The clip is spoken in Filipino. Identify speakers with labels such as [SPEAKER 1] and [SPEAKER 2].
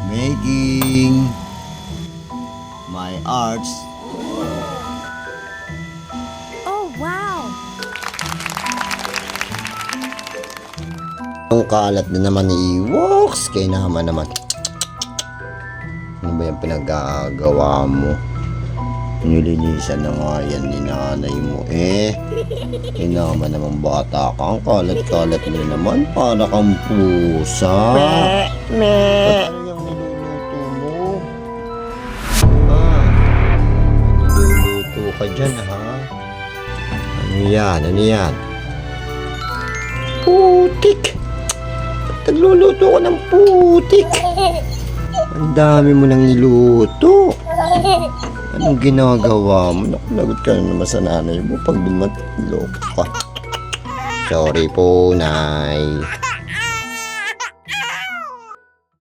[SPEAKER 1] making my arts.
[SPEAKER 2] Oh, wow!
[SPEAKER 1] Ang kalat na naman ni Ewoks. Kaya naman. Ano ba yung pinagagawa mo? Nilinisan na nga yan ni nanay mo eh. Naman bata ka. Ang kalat-kalat mo naman. Para kang pusa. Ba't ano yung niluluto mo? Niluluto ka dyan ha? Ano yan? Putik! Nagluluto ko ng putik. Ang dami mo nang niluto. Anong ginagawa mo? Nakulagot ka na naman sa nanay mo pag dumatlok ka. Sorry po, Nay.